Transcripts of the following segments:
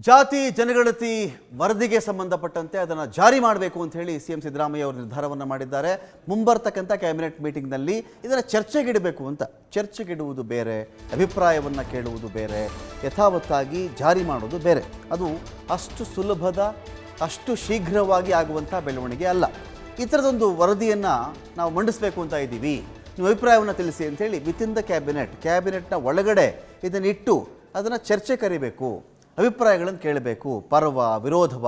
ಜಾತಿ ಜನಗಣತಿ ವರದಿಗೆ ಸಂಬಂಧಪಟ್ಟಂತೆ ಅದನ್ನು ಜಾರಿ ಮಾಡಬೇಕು ಅಂತ ಹೇಳಿ ಸಿಎಂ ಸಿದ್ದರಾಮಯ್ಯ ಅವರು ನಿರ್ಧಾರವನ್ನು ಮಾಡಿದ್ದಾರೆ. ಮುಂಬರ್ತಕ್ಕಂಥ ಕ್ಯಾಬಿನೆಟ್ ಮೀಟಿಂಗ್ನಲ್ಲಿ ಇದನ್ನು ಚರ್ಚೆಗಿಡಬೇಕು ಅಂತ. ಚರ್ಚೆಗಿಡುವುದು ಬೇರೆ, ಅಭಿಪ್ರಾಯವನ್ನು ಕೇಳುವುದು ಬೇರೆ, ಯಥಾವತ್ತಾಗಿ ಜಾರಿ ಮಾಡೋದು ಬೇರೆ. ಅದು ಅಷ್ಟು ಸುಲಭದ, ಅಷ್ಟು ಶೀಘ್ರವಾಗಿ ಆಗುವಂಥ ಬೆಳವಣಿಗೆ ಅಲ್ಲ. ಈ ಥರದೊಂದು ವರದಿಯನ್ನು ನಾವು ಮಂಡಿಸಬೇಕು ಅಂತ ಇದ್ದೀವಿ, ನೀವು ಅಭಿಪ್ರಾಯವನ್ನು ತಿಳಿಸಿ ಅಂಥೇಳಿ ವಿತಿನ್ ದ ಕ್ಯಾಬಿನೆಟ್ನ ಒಳಗಡೆ ಇದನ್ನಿಟ್ಟು ಅದನ್ನು ಚರ್ಚೆ ಕರಿಬೇಕು, ಅಭಿಪ್ರಾಯಗಳನ್ನು ಕೇಳಬೇಕು, ಪರವ ವಿರೋಧವ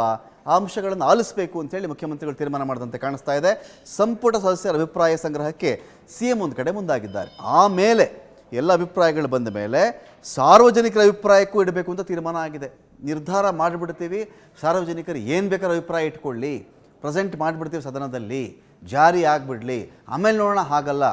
ಅಂಶಗಳನ್ನು ಆಲಿಸಬೇಕು ಅಂತೇಳಿ ಮುಖ್ಯಮಂತ್ರಿಗಳು ತೀರ್ಮಾನ ಮಾಡಿದಂತೆ ಕಾಣಿಸ್ತಾ ಇದೆ. ಸಂಪುಟ ಸದಸ್ಯರ ಅಭಿಪ್ರಾಯ ಸಂಗ್ರಹಕ್ಕೆ ಸಿಎಂ ಒಂದು ಕಡೆ ಮುಂದಾಗಿದ್ದಾರೆ. ಆಮೇಲೆ ಎಲ್ಲ ಅಭಿಪ್ರಾಯಗಳು ಬಂದ ಮೇಲೆ ಸಾರ್ವಜನಿಕರ ಅಭಿಪ್ರಾಯಕ್ಕೂ ಇಡಬೇಕು ಅಂತ ತೀರ್ಮಾನ ಆಗಿದೆ. ನಿರ್ಧಾರ ಮಾಡಿಬಿಡ್ತೀವಿ, ಸಾರ್ವಜನಿಕರು ಏನು ಬೇಕಾದ್ರೂ ಅಭಿಪ್ರಾಯ ಇಟ್ಕೊಳ್ಳಿ, ಪ್ರೆಸೆಂಟ್ ಮಾಡಿಬಿಡ್ತೀವಿ ಸದನದಲ್ಲಿ, ಜಾರಿ ಆಗಿಬಿಡಲಿ, ಆಮೇಲೆ ನೋಡೋಣ. ಹಾಗಲ್ಲ,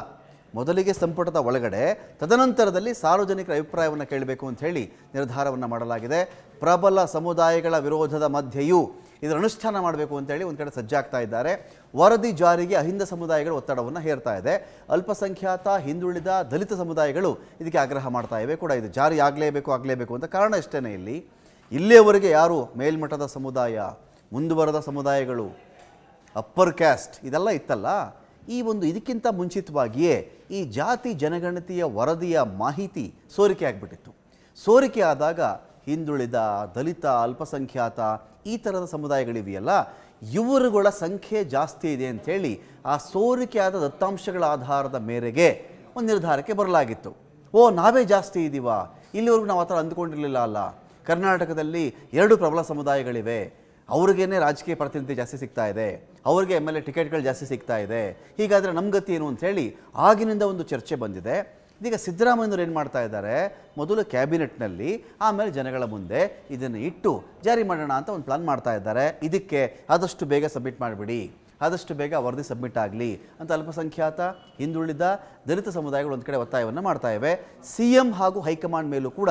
ಮೊದಲಿಗೆ ಸಂಪುಟದ ಒಳಗಡೆ, ತದನಂತರದಲ್ಲಿ ಸಾರ್ವಜನಿಕರ ಅಭಿಪ್ರಾಯವನ್ನು ಕೇಳಬೇಕು ಅಂತ ಹೇಳಿ ನಿರ್ಧಾರವನ್ನು ಮಾಡಲಾಗಿದೆ. ಪ್ರಬಲ ಸಮುದಾಯಗಳ ವಿರೋಧದ ಮಧ್ಯೆಯೂ ಇದರ ಅನುಷ್ಠಾನ ಮಾಡಬೇಕು ಅಂತೇಳಿ ಒಂದು ಕಡೆ ಸಜ್ಜಾಗ್ತಾ ಇದ್ದಾರೆ. ವರದಿ ಜಾರಿಗೆ ಅಹಿಂದ ಸಮುದಾಯಗಳು ಒತ್ತಡವನ್ನು ಹೇರ್ತಾ ಇದೆ. ಅಲ್ಪಸಂಖ್ಯಾತ, ಹಿಂದುಳಿದ, ದಲಿತ ಸಮುದಾಯಗಳು ಇದಕ್ಕೆ ಆಗ್ರಹ ಮಾಡ್ತಾ ಇವೆ ಕೂಡ. ಇದು ಜಾರಿ ಆಗಲೇಬೇಕು ಅಂತ. ಕಾರಣ ಇಷ್ಟೇ, ಇಲ್ಲಿಯವರೆಗೆ ಯಾರು ಮೇಲ್ಮಟ್ಟದ ಸಮುದಾಯ, ಮುಂದುವರೆದ ಸಮುದಾಯಗಳು, ಅಪ್ಪರ್ ಕ್ಯಾಸ್ಟ್ ಇದೆಲ್ಲ ಇತ್ತಲ್ಲ, ಈ ಒಂದು ಇದಕ್ಕಿಂತ ಮುಂಚಿತವಾಗಿಯೇ ಈ ಜಾತಿ ಜನಗಣತಿಯ ವರದಿಯ ಮಾಹಿತಿ ಸೋರಿಕೆ ಆಗಿಬಿಟ್ಟಿತ್ತು. ಸೋರಿಕೆ ಆದಾಗ ಹಿಂದುಳಿದ, ದಲಿತ, ಅಲ್ಪಸಂಖ್ಯಾತ ಈ ಥರದ ಸಮುದಾಯಗಳಿವೆಯಲ್ಲ, ಇವರುಗಳ ಸಂಖ್ಯೆ ಜಾಸ್ತಿ ಇದೆ ಅಂಥೇಳಿ ಆ ಸೋರಿಕೆ ಆದ ದತ್ತಾಂಶಗಳ ಆಧಾರದ ಮೇರೆಗೆ ಒಂದು ನಿರ್ಧಾರಕ್ಕೆ ಬರಲಾಗಿತ್ತು. ನಾವೇ ಜಾಸ್ತಿ ಇದ್ದೀವ, ಇಲ್ಲಿವರೆಗೂ ನಾವು ಆ ಥರ ಅಂದ್ಕೊಂಡಿರಲಿಲ್ಲ ಅಲ್ಲ, ಕರ್ನಾಟಕದಲ್ಲಿ 2 ಪ್ರಬಲ ಸಮುದಾಯಗಳಿವೆ, ಅವ್ರಿಗೇನೆ ರಾಜಕೀಯ ಪ್ರಾತಿನಿಧ್ಯ ಜಾಸ್ತಿ ಸಿಗ್ತಾ ಇದೆ, ಅವ್ರಿಗೆ MLA ಟಿಕೆಟ್ಗಳು ಜಾಸ್ತಿ ಸಿಗ್ತಾ ಇದೆ, ಹೀಗಾದರೆ ನಮ್ಮ ಗತಿ ಏನು ಅಂಥೇಳಿ ಆಗಿನಿಂದ ಒಂದು ಚರ್ಚೆ ಬಂದಿದೆ. ಇದೀಗ ಸಿದ್ದರಾಮಯ್ಯನವರು ಏನು ಮಾಡ್ತಾ ಇದ್ದಾರೆ, ಮೊದಲು ಕ್ಯಾಬಿನೆಟ್ನಲ್ಲಿ, ಆಮೇಲೆ ಜನಗಳ ಮುಂದೆ ಇದನ್ನು ಇಟ್ಟು ಜಾರಿ ಮಾಡೋಣ ಅಂತ ಒಂದು ಪ್ಲಾನ್ ಮಾಡ್ತಾ ಇದ್ದಾರೆ. ಇದಕ್ಕೆ ಆದಷ್ಟು ಬೇಗ ಸಬ್ಮಿಟ್ ಮಾಡಿಬಿಡಿ, ಆದಷ್ಟು ಬೇಗ ವರದಿ ಸಬ್ಮಿಟ್ ಆಗಲಿ ಅಂತ ಅಲ್ಪಸಂಖ್ಯಾತ, ಹಿಂದುಳಿದ, ದಲಿತ ಸಮುದಾಯಗಳು ಒಂದು ಕಡೆ ಒತ್ತಾಯವನ್ನು ಮಾಡ್ತಾ ಇವೆ. CM ಹಾಗೂ ಹೈಕಮಾಂಡ್ ಮೇಲೂ ಕೂಡ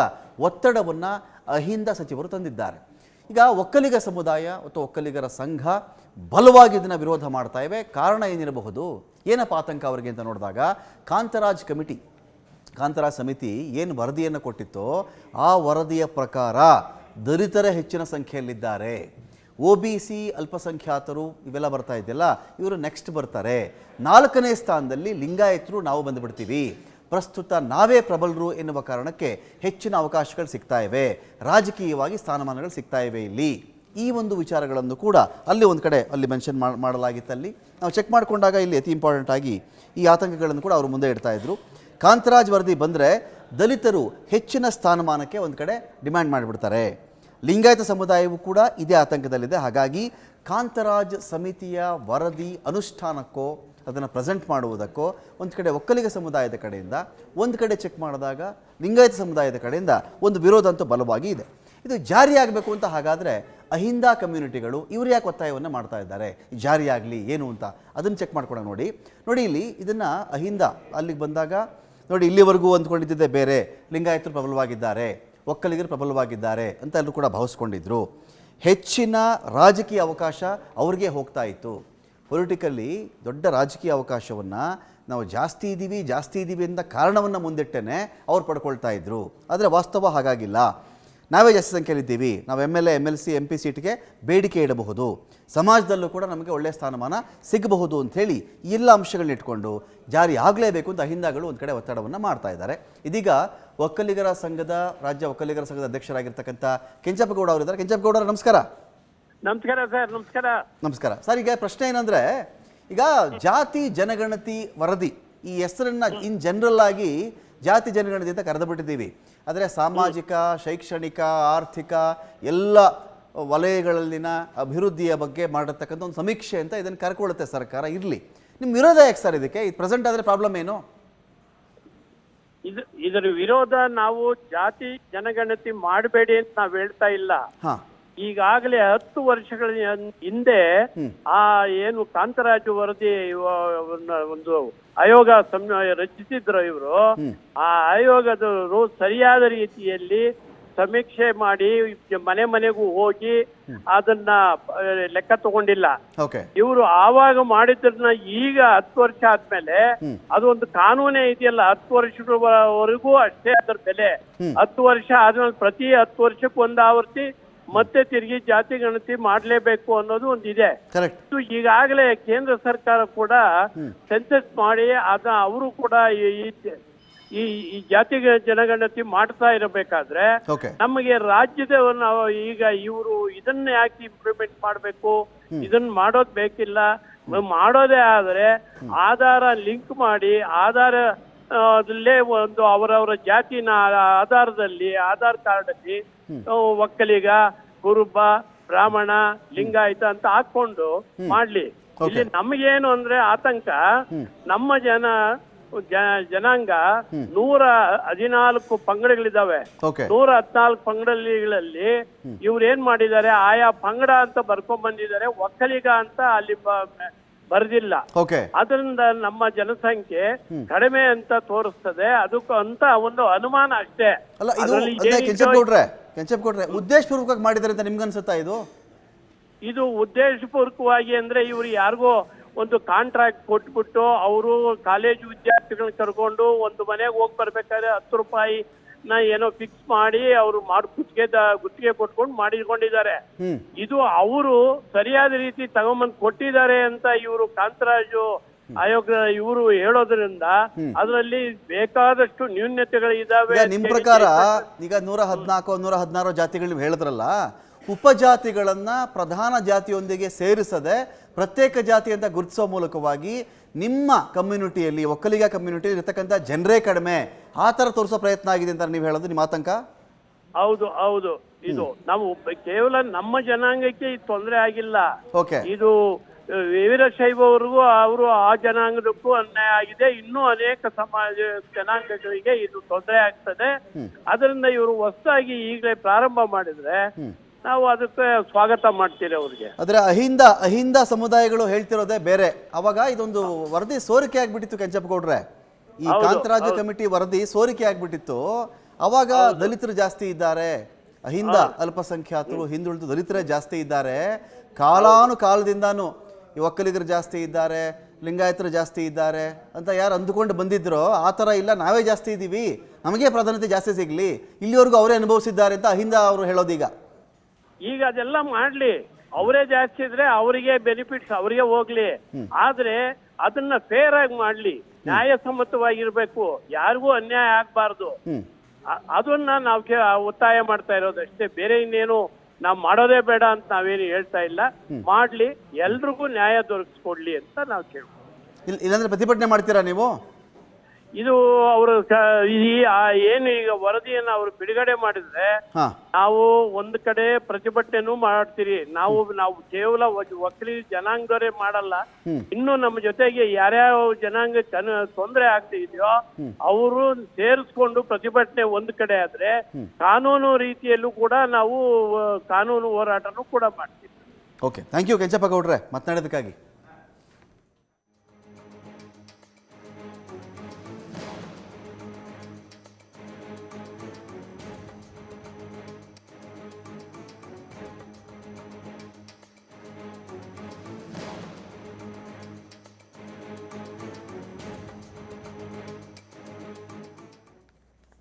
ಒತ್ತಡವನ್ನು ಅಹಿಂದ ಸಚಿವರು ತಂದಿದ್ದಾರೆ. ಈಗ ಒಕ್ಕಲಿಗ ಸಮುದಾಯ ಮತ್ತು ಒಕ್ಕಲಿಗರ ಸಂಘ ಬಲವಾಗಿ ಇದನ್ನು ವಿರೋಧ ಮಾಡ್ತಾ ಇವೆ. ಕಾರಣ ಏನಿರಬಹುದು, ಏನಪ್ಪ ಆತಂಕ ಅವರಿಗೆ ಅಂತ ನೋಡಿದಾಗ, ಕಾಂತರಾಜ್ ಸಮಿತಿ ಏನು ವರದಿಯನ್ನು ಕೊಟ್ಟಿತ್ತೋ ಆ ವರದಿಯ ಪ್ರಕಾರ ದಲಿತರ ಹೆಚ್ಚಿನ ಸಂಖ್ಯೆಯಲ್ಲಿದ್ದಾರೆ. OBC, ಅಲ್ಪಸಂಖ್ಯಾತರು ಇವೆಲ್ಲ ಬರ್ತಾ ಇದೆಯಲ್ಲ, ಇವರು ನೆಕ್ಸ್ಟ್ ಬರ್ತಾರೆ. 4ನೇ ಸ್ಥಾನದಲ್ಲಿ ಲಿಂಗಾಯತರು ನಾವು ಬಂದುಬಿಡ್ತೀವಿ. ಪ್ರಸ್ತುತ ನಾವೇ ಪ್ರಬಲರು ಎನ್ನುವ ಕಾರಣಕ್ಕೆ ಹೆಚ್ಚಿನ ಅವಕಾಶಗಳು ಸಿಗ್ತಾ ಇವೆ, ರಾಜಕೀಯವಾಗಿ ಸ್ಥಾನಮಾನಗಳು ಸಿಗ್ತಾ ಇವೆ ಇಲ್ಲಿ. ಈ ಒಂದು ವಿಚಾರಗಳನ್ನು ಕೂಡ ಅಲ್ಲಿ ಒಂದು ಕಡೆ ಅಲ್ಲಿ ಮೆನ್ಷನ್ ಮಾಡಲಾಗಿತ್ತು. ಅಲ್ಲಿ ನಾವು ಚೆಕ್ ಮಾಡಿಕೊಂಡಾಗ ಇಲ್ಲಿ ಅತಿ ಇಂಪಾರ್ಟೆಂಟ್ ಆಗಿ ಈ ಆತಂಕಗಳನ್ನು ಕೂಡ ಅವರು ಮುಂದೆ ಇಡ್ತಾ ಇದ್ರು. ಕಾಂತರಾಜ್ ವರದಿ ಬಂದರೆ ದಲಿತರು ಹೆಚ್ಚಿನ ಸ್ಥಾನಮಾನಕ್ಕೆ ಒಂದು ಕಡೆ ಡಿಮ್ಯಾಂಡ್ ಮಾಡಿಬಿಡ್ತಾರೆ. ಲಿಂಗಾಯತ ಸಮುದಾಯವೂ ಕೂಡ ಇದೇ ಆತಂಕದಲ್ಲಿದೆ. ಹಾಗಾಗಿ ಕಾಂತರಾಜ್ ಸಮಿತಿಯ ವರದಿ ಅನುಷ್ಠಾನಕ್ಕೋ ಅದನ್ನು ಪ್ರೆಸೆಂಟ್ ಮಾಡುವುದಕ್ಕೋ ಒಂದು ಕಡೆ ಒಕ್ಕಲಿಗ ಸಮುದಾಯದ ಕಡೆಯಿಂದ, ಒಂದು ಕಡೆ ಚೆಕ್ ಮಾಡಿದಾಗ ಲಿಂಗಾಯತ ಸಮುದಾಯದ ಕಡೆಯಿಂದ ಒಂದು ವಿರೋಧ ಅಂತೂ ಬಲವಾಗಿ ಇದೆ. ಇದು ಜಾರಿಯಾಗಬೇಕು ಅಂತ. ಹಾಗಾದರೆ ಅಹಿಂದ ಕಮ್ಯುನಿಟಿಗಳು ಇವರು ಯಾಕೆ ಒತ್ತಾಯವನ್ನು ಮಾಡ್ತಾ ಇದ್ದಾರೆ ಜಾರಿಯಾಗಲಿ ಏನು ಅಂತ, ಅದನ್ನು ಚೆಕ್ ಮಾಡ್ಕೊಳೋಣ. ನೋಡಿ ಇಲ್ಲಿ ಇದನ್ನು ಅಹಿಂದ ಅಲ್ಲಿಗೆ ಬಂದಾಗ ನೋಡಿ, ಇಲ್ಲಿವರೆಗೂ ಅಂದ್ಕೊಂಡಿದ್ದೇ ಬೇರೆ, ಲಿಂಗಾಯತರು ಪ್ರಬಲವಾಗಿದ್ದಾರೆ, ಒಕ್ಕಲಿಗರು ಪ್ರಬಲವಾಗಿದ್ದಾರೆ ಅಂತ ಎಲ್ಲರೂ ಕೂಡ ಭಾವಿಸ್ಕೊಂಡಿದ್ರು. ಹೆಚ್ಚಿನ ರಾಜಕೀಯ ಅವಕಾಶ ಅವ್ರಿಗೆ ಹೋಗ್ತಾ ಇತ್ತು. ಪೊಲಿಟಿಕಲ್ಲಿ ದೊಡ್ಡ ರಾಜಕೀಯ ಅವಕಾಶವನ್ನು ನಾವು ಜಾಸ್ತಿ ಇದ್ದೀವಿ ಅಂತ ಕಾರಣವನ್ನು ಮುಂದಿಟ್ಟೇ ಅವ್ರು ಪಡ್ಕೊಳ್ತಾ ಇದ್ರು. ಆದರೆ ವಾಸ್ತವ ಹಾಗಾಗಿಲ್ಲ. ನಾವೇ ಜಾಸ್ತಿ ಸಂಖ್ಯೆಯಲ್ಲಿದ್ದೀವಿ, ನಾವು MLA, MLC, MP ಸೀಟ್ಗೆ ಬೇಡಿಕೆ ಇಡಬಹುದು, ಸಮಾಜದಲ್ಲೂ ಕೂಡ ನಮಗೆ ಒಳ್ಳೆಯ ಸ್ಥಾನಮಾನ ಸಿಗಬಹುದು ಅಂಥೇಳಿ ಎಲ್ಲ ಅಂಶಗಳನ್ನ ಇಟ್ಕೊಂಡು ಜಾರಿ ಆಗಲೇಬೇಕು ಅಂತ ಅಹಿಂದಗಳು ಒಂದು ಕಡೆ ಒತ್ತಡವನ್ನು ಮಾಡ್ತಾ ಇದ್ದಾರೆ. ಇದೀಗ ಒಕ್ಕಲಿಗರ ಸಂಘದ ರಾಜ್ಯ ಒಕ್ಕಲಿಗರ ಸಂಘದ ಅಧ್ಯಕ್ಷರಾಗಿರ್ತಕ್ಕಂಥ ಕೆಂಚಪ್ಪಗೌಡ ಅವರಿದ್ದಾರೆ. ಕೆಂಚಪ್ಪಗೌಡ ನಮಸ್ಕಾರ. ನಮಸ್ಕಾರ ಸರ್. ನಮಸ್ಕಾರ ಸರ್. ಈಗ ಪ್ರಶ್ನೆ ಏನಂದ್ರೆ, ಈಗ ಜಾತಿ ಜನಗಣತಿ ವರದಿ ಈ ಹೆಸರನ್ನ ಇನ್ ಜನರಲ್ ಆಗಿ ಜಾತಿ ಜನಗಣತಿ ಅಂತ ಕರೆದು ಬಿಟ್ಟಿದ್ದೀವಿ. ಆದರೆ ಸಾಮಾಜಿಕ, ಶೈಕ್ಷಣಿಕ, ಆರ್ಥಿಕ ಎಲ್ಲ ವಲಯಗಳಲ್ಲಿನ ಅಭಿವೃದ್ಧಿಯ ಬಗ್ಗೆ ಮಾಡಿರ್ತಕ್ಕಂಥ ಒಂದು ಸಮೀಕ್ಷೆ ಅಂತ ಇದನ್ನು ಕರ್ಕೊಳ್ಳುತ್ತೆ ಸರ್ಕಾರ. ಇರಲಿ, ನಿಮ್ಮ ವಿರೋಧ ಯಾಕೆ ಸರ್ ಇದಕ್ಕೆ? ಇದು ಪ್ರೆಸೆಂಟ್ ಆದರೆ ಪ್ರಾಬ್ಲಮ್ ಏನು? ಇದರ ವಿರೋಧ ನಾವು ಜಾತಿ ಜನಗಣತಿ ಮಾಡಬೇಡಿ ಅಂತ ನಾವು ಹೇಳ್ತಾ ಇಲ್ಲ. ಈಗಾಗಲೇ 10 ವರ್ಷಗಳ ಹಿಂದೆ ಆ ಏನು ಕಾಂತರಾಜು ವರದಿ ಒಂದು ಆಯೋಗ ರಚಿಸಿದ್ರು ಇವರು. ಆ ಆಯೋಗದ ಸರಿಯಾದ ರೀತಿಯಲ್ಲಿ ಸಮೀಕ್ಷೆ ಮಾಡಿ ಮನೆಗೂ ಹೋಗಿ ಅದನ್ನ ಲೆಕ್ಕ ತಗೊಂಡಿಲ್ಲ ಇವರು. ಆವಾಗ ಮಾಡಿದ್ರನ್ನ ಈಗ 10 ವರ್ಷ ಆದ್ಮೇಲೆ ಅದೊಂದು ಕಾನೂನೇ ಇದೆಯಲ್ಲ, 10 ವರ್ಷದವರೆಗೂ ಅಷ್ಟೇ ಅದರ ಬೆಲೆ. 10 ವರ್ಷ ಆದ್ಮೇಲೆ ಪ್ರತಿ 10 ವರ್ಷಕ್ಕೆ ಒಂದು ಆವರ್ತಿ ಮತ್ತೆ ತಿರುಗಿ ಜಾತಿ ಗಣತಿ ಮಾಡ್ಲೇಬೇಕು ಅನ್ನೋದು ಒಂದಿದೆ. ಕರೆಕ್ಟ್. ಇದು ಈಗಾಗಲೇ ಕೇಂದ್ರ ಸರ್ಕಾರ ಕೂಡ ಸೆನ್ಸಸ್ ಮಾಡಿ ಅವರು ಕೂಡ ಈ ಜಾತಿ ಜನಗಣತಿ ಮಾಡ್ತಾ ಇರಬೇಕಾದ್ರೆ ಓಕೆ. ನಮಗೆ ರಾಜ್ಯದ ನಾವು ಈಗ ಇವರು ಇದನ್ನ ಯಾಕೆ ಇಂಪ್ಲಿಮೆಂಟ್ ಮಾಡಬೇಕು, ಇದನ್ನ ಮಾಡೋದ್ ಬೇಕಿಲ್ಲ. ಮಾಡೋದೇ ಆದ್ರೆ ಆಧಾರ ಲಿಂಕ್ ಮಾಡಿ ಆಧಾರ ಅದಲ್ಲೇ ಒಂದು ಅವರವರ ಜಾತಿನ ಆಧಾರದಲ್ಲಿ ಆಧಾರ್ ಕಾರ್ಡ್ ಅಲ್ಲಿ ಒಕ್ಕಲಿಗ, ಕುರುಬ, ಬ್ರಾಹ್ಮಣ, ಲಿಂಗಾಯತ ಅಂತ ಹಾಕೊಂಡು ಮಾಡ್ಲಿ. ಇಲ್ಲಿ ನಮಗೇನು ಅಂದ್ರೆ ಆತಂಕ, ನಮ್ಮ ಜನಾಂಗ 114 ಪಂಗಡಗಳಿದಾವೆ. 114 ಪಂಗಡಗಳಲ್ಲಿ ಇವ್ರು ಏನ್ ಮಾಡಿದ್ದಾರೆ, ಆಯಾ ಪಂಗಡ ಅಂತ ಬರ್ಕೊಂಡ್ ಬಂದಿದ್ದಾರೆ, ಒಕ್ಕಲಿಗ ಅಂತ ಅಲ್ಲಿ ಬರ್ದಿಲ್ಲ. ಅದರಿಂದ ನಮ್ಮ ಜನಸಂಖ್ಯೆ ಕಡಿಮೆ ಅಂತ ತೋರಿಸ್ತದೆ. ಅದಕ್ಕೂ ಅಂತ ಒಂದು ಅನುಮಾನ ಅಷ್ಟೇ. ಕೆಂಚಪ್ಗೌಡ್ರೆ, ಉದ್ದೇಶಪೂರ್ವಕವಾಗಿ ಮಾಡಿದ್ದಾರೆ ಅಂತ ನಿಮ್ಗನ್ಸುತ್ತಾ ಇದು ಉದ್ದೇಶಪೂರ್ವಕವಾಗಿ ಅಂದ್ರೆ ಇವ್ರು ಯಾರಿಗೋ ಒಂದು ಕಾಂಟ್ರಾಕ್ಟ್ ಕೊಟ್ಬಿಟ್ಟು ಅವರು ಕಾಲೇಜು ವಿದ್ಯಾರ್ಥಿಗಳನ್ನ ಕರ್ಕೊಂಡು ಒಂದು ಮನೆಗೆ ಹೋಗಿ ಬರ್ಬೇಕಾದ್ರೆ 10 ರೂಪಾಯಿ ಏನೋ ಫಿಕ್ಸ್ ಮಾಡಿ ಅವರು ಗುತ್ತಿಗೆ ಕೊಟ್ಕೊಂಡು ಮಾಡಿಕೊಂಡಿದ್ದಾರೆ. ಇದು ಅವರು ಸರಿಯಾದ ರೀತಿ ತಗೊಂಬಂದ್ ಕೊಟ್ಟಿದ್ದಾರೆ ಅಂತ ಇವರು ಕಾಂತರಾಜು ಆಯೋಗ ಇವರು ಹೇಳೋದ್ರಿಂದ ಅದರಲ್ಲಿ ಬೇಕಾದಷ್ಟು ನ್ಯೂನ್ಯತೆಗಳಿದಾವೆ. ನಿಮ್ ಪ್ರಕಾರ ಈಗ 114 116 ಜಾತಿಗಳು ಹೇಳಿದ್ರಲ್ಲ, ಉಪಜಾತಿಗಳನ್ನ ಪ್ರಧಾನ ಜಾತಿಯೊಂದಿಗೆ ಸೇರಿಸದೆ ಪ್ರತ್ಯೇಕ ಜಾತಿ ಅಂತ ಗುರುತಿಸೋ ಮೂಲಕವಾಗಿ ನಿಮ್ಮ ಕಮ್ಯುನಿಟಿಯಲ್ಲಿ, ಒಕ್ಕಲಿಗ ಕಮ್ಯುನಿಟಿಯಲ್ಲಿ ಇರತಕ್ಕಂಥ ಜನರೇ ಕಡಿಮೆ, ಆ ಥರ ತೋರಿಸೋ ಪ್ರಯತ್ನ ಆಗಿದೆ ಅಂತ ನೀವು ಹೇಳೋದು ನಿಮ್ಮ ಆತಂಕ? ಹೌದು. ಇದು ನಾವು ಕೇವಲ ನಮ್ಮ ಜನಾಂಗಕ್ಕೆ ಇದು ತೊಂದರೆ ಆಗಿಲ್ಲ. ಇದು ವೀರಶೈವವರೆಗೂ ಅವರು ಆ ಜನಾಂಗದಕ್ಕೂ ಅನ್ಯಾಯ ಆಗಿದೆ. ಇನ್ನೂ ಅನೇಕ ಸಮಾಜ ಜನಾಂಗಗಳಿಗೆ ಇದು ತೊಂದರೆ ಆಗ್ತದೆ. ಅದರಿಂದ ಇವರು ಹೊಸದಾಗಿ ಈಗಲೇ ಪ್ರಾರಂಭ ಮಾಡಿದ್ರೆ ನಾವು ಅದಕ್ಕೆ ಸ್ವಾಗತ ಮಾಡ್ತೀರಿ ಅವ್ರಿಗೆ. ಆದ್ರೆ ಅಹಿಂದ ಸಮುದಾಯಗಳು ಹೇಳ್ತಿರೋದೇ ಬೇರೆ. ಅವಾಗ ಇದೊಂದು ವರದಿ ಸೋರಿಕೆ ಆಗ್ಬಿಟ್ಟಿತ್ತು ಕೆಂಚಪ್ಪಗೌಡ್ರೆ. ಈ ಕಾಂತರಾಜು ಕಮಿಟಿ ವರದಿ ಸೋರಿಕೆ ಆಗ್ಬಿಟ್ಟಿತ್ತು. ಅವಾಗ ದಲಿತರು ಜಾಸ್ತಿ ಇದ್ದಾರೆ, ಅಹಿಂದ ಅಲ್ಪಸಂಖ್ಯಾತರು, ಹಿಂದುಳಿದ ದಲಿತರೇ ಜಾಸ್ತಿ ಇದ್ದಾರೆ, ಕಾಲಾನುಕಾಲದಿಂದಾನು ಈ ಒಕ್ಕಲಿಗರು ಜಾಸ್ತಿ ಇದ್ದಾರೆ, ಲಿಂಗಾಯತರು ಜಾಸ್ತಿ ಇದ್ದಾರೆ ಅಂತ ಯಾರು ಅಂದುಕೊಂಡು ಬಂದಿದ್ರೋ ಆ ಥರ ಇಲ್ಲ, ನಾವೇ ಜಾಸ್ತಿ ಇದ್ದೀವಿ, ನಮಗೆ ಪ್ರಾಧಾನ್ಯತೆ ಜಾಸ್ತಿ ಸಿಗಲಿ, ಇಲ್ಲಿವರೆಗೂ ಅವರೇ ಅನುಭವಿಸಿದ್ದಾರೆ ಅಂತ ಅಹಿಂದ ಅವರು ಹೇಳೋದೀಗ. ಈಗ ಅದೆಲ್ಲ ಮಾಡ್ಲಿ, ಅವರೇ ಜಾಸ್ತಿ ಇದ್ರೆ ಅವರಿಗೆ ಬೆನಿಫಿಟ್ಸ್ ಅವರಿಗೆ ಹೋಗ್ಲಿ. ಆದ್ರೆ ಅದನ್ನ ಫೇರ್ ಆಗಿ ಮಾಡ್ಲಿ, ನ್ಯಾಯಸಮ್ಮತವಾಗಿರ್ಬೇಕು, ಯಾರಿಗೂ ಅನ್ಯಾಯ ಆಗ್ಬಾರ್ದು. ಅದನ್ನ ನಾವು ಒತ್ತಾಯ ಮಾಡ್ತಾ ಇರೋದಷ್ಟೇ, ಬೇರೆ ಇನ್ನೇನು ನಾವ್ ಮಾಡೋದೇ ಬೇಡ ಅಂತ ನಾವೇನು ಹೇಳ್ತಾ ಇಲ್ಲ. ಮಾಡ್ಲಿ, ಎಲ್ರಿಗೂ ನ್ಯಾಯ ದೊರಕಿಸ್ಕೊಡ್ಲಿ ಅಂತ ನಾವು ಕೇಳ್ತೀವಿ. ಇಲ್ಲಾಂದ್ರೆ ಪ್ರತಿಭಟನೆ ಮಾಡ್ತೀರಾ ನೀವು? ಇದು ಅವರು ಏನು ಈಗ ವರದಿಯನ್ನು ಅವರು ಬಿಡುಗಡೆ ಮಾಡಿದ್ರೆ ನಾವು ಒಂದು ಕಡೆ ಪ್ರತಿಭಟನೆನೂ ಮಾಡ್ತೀರಿ. ನಾವು ಕೇವಲ ಒಕ್ಕಲಿಗ ಜನಾಂಗದವರೇ ಮಾಡಲ್ಲ, ಇನ್ನು ನಮ್ಮ ಜೊತೆಗೆ ಯಾರ್ಯಾವ ಜನಾಂಗ ತೊಂದರೆ ಆಗ್ತಾ ಇದೆಯೋ ಅವರು ಸೇರಿಸ್ಕೊಂಡು ಪ್ರತಿಭಟನೆ ಒಂದು ಕಡೆ ಆದ್ರೆ ಕಾನೂನು ರೀತಿಯಲ್ಲೂ ಕೂಡ ನಾವು ಕಾನೂನು ಹೋರಾಟನೂ ಕೂಡ ಮಾಡ್ತೀವಿ. ಓಕೆ, ಥ್ಯಾಂಕ್ ಯು ಕೆಂಚಪ್ಪಗೌಡ್ರೆ ಮಾತನಾಡೋದಕ್ಕಾಗಿ.